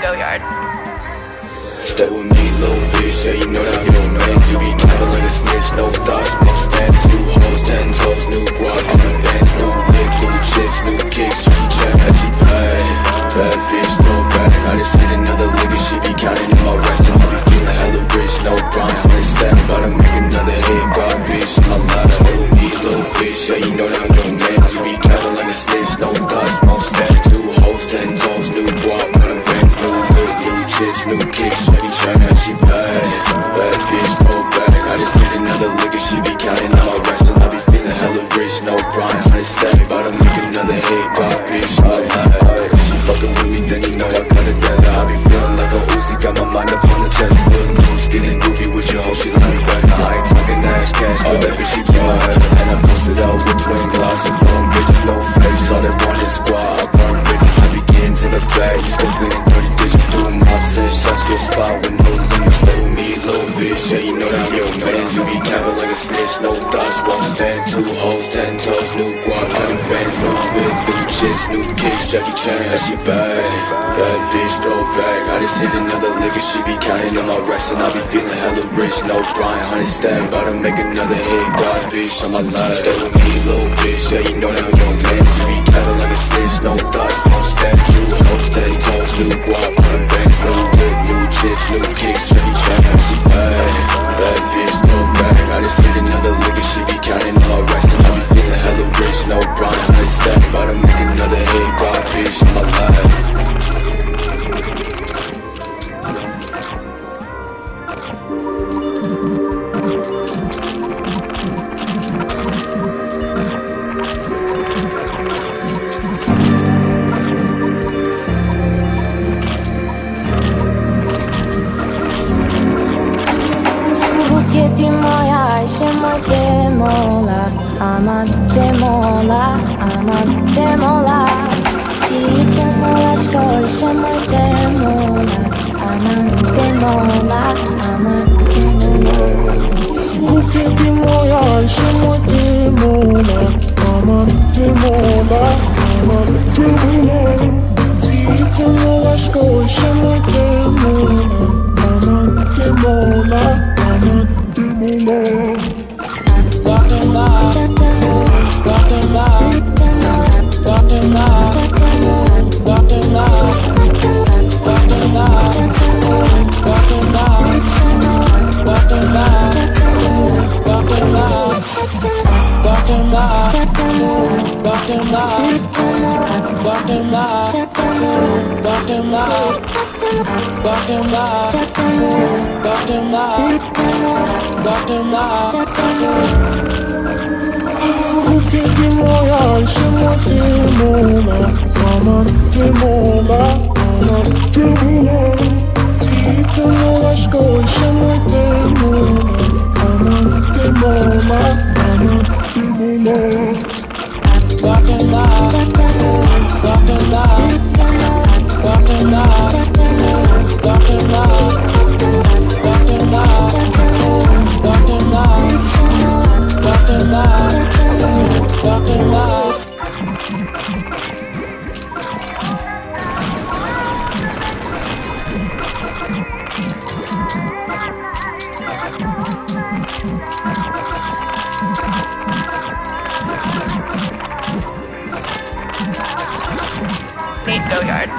Go yard. Stay with me, little bitch, yeah, you know that I'm your man. You be careful like a snitch, no thoughts, no stand. 2 hoes, 10 toes, new guac on the bands, new lick, new chips, new kicks, Jackie Chan as you pay. Bad bitch, no bag, I just hit another lick and she be counting in my rest. And I be feeling hella rich, no grind, honey step, about to make another hit, God bitch, in my life. Stay with me, little bitch, yeah, you know that I'm your man. You be careful like a snitch, no thoughts, no stand. 2 hoes, 10 toes, new guac on the bands, new lick, new chips, new kicks, Jackie Chan as she pay. Bad bitch, no bag, I just hit another lick and she be counting on my rest. And I be feeling hella rich, no grind, honey step, about to make another hit, God bitch, in my life. If she fucking with me, then you know I got it better. I be feeling like a Uzi, got my mind up on the check. Feeling loose, getting goofy with your hoe, she like me better. I ain't talking ass cash, but that bitch she be my head. And I posted out with twin glass and phone bitches, no face, all they want is squad. I burn bitches, I be getting to the bag. You still getting 30 digits, 2 mops and shots your spot with no limits. Stay with me, little bitch, yeah, you know that I'm your man. You be capping like a snitch, no thoughts, won't stand. 2 hoes, 10 toes, new guap, cutting bands, new whip, new chips, new kicks, Jackie Chan as she bag. Bad bitch, throw back, I just hit another lick and she be counting on my rest. And I be feeling hella rich, no grind, honey stab, about to make another hit, God bitch, on my life. Stay with me, little bitch, yeah, you know that I'm your man. You be capping like a snitch, no thoughts, won't stand. 2 hoes, 10 toes, new guap, cutting bands, new whip, new chips, new kicks, Jackie Chan as she bag. Bad bitch, throw back, I just hit another lick and she be counting on my rest. And I be feeling hella rich, no grind, honey stab, about to make another hit, God bitch, on my life. Ti moja, się moj demola, aman demola, aman demola. Ti demola, škoj, się moj demola, aman demola, aman demola. Ti moja, się moj demola, aman demola, aman demola. Ti demola, škoj, się moj demola, aman demola, aman Ti moja, się moj demola, aman demola, aman demola. Ti demola, škoj, się moj demola, aman demola, aman Go yard.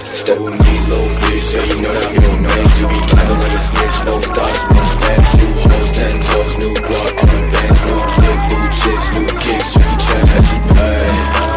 Stay with me, little bitch, yeah, you know that I'm your man. You be capping like a snitch, no thoughts, no stand. 2 hoes, 10 toes, new guap, cutting bands, new lick, new chips, new kicks, Jackie Chan as she pay.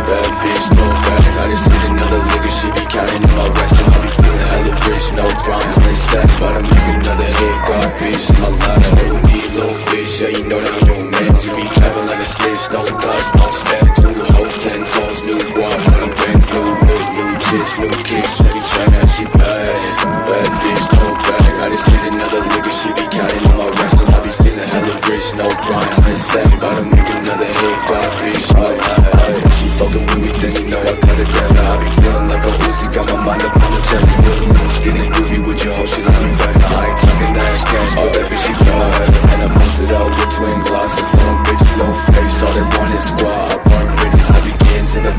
Bad bitch, no bag, I just hit another lick and she be counting on my rest. And I be feeling hella rich, no grind, honey step, about to make another hit, God bitch, in my life. Stay with me, little bitch, yeah, you know that I'm your man. You be capping like a snitch, no thoughts, no stand. 2 hoes, 10 toes, new guap, cutting bands, new lick, new chips, new kicks, Jackie Chan as she pay. Bad bitch, no bag, I just hit another lick and she be counting on my rest. And I be feeling hella rich, no grind, honey step, about to make another hit, God bitch, in my life. If she fucking with me, then you know I got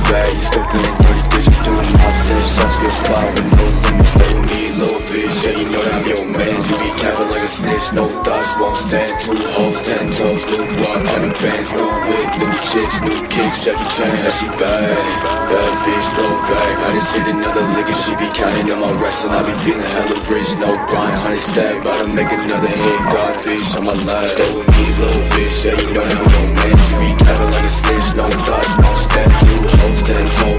bad, you still playing dirty bitches, doing mops and shots to your spot with no limits. Stay with me, little bitch, yeah, you know that I'm your man. You be capping like a snitch, no thoughts, won't stand. 2 hoes, 10 toes, new guap, on the bands, new whip, new chicks, new kicks, Jackie Chan, yeah, she bad. Bad bitch, throw back, I just hit another lick and she be counting on my rest. And I be feeling hella rich, no grind, 100 stack, bout to make another hit, God bitch, on my life. Stay with me, little bitch, yeah, you know that I'm your man. You be capping like a snitch, no thoughts, won't stand. 2 hoes, 10 toes,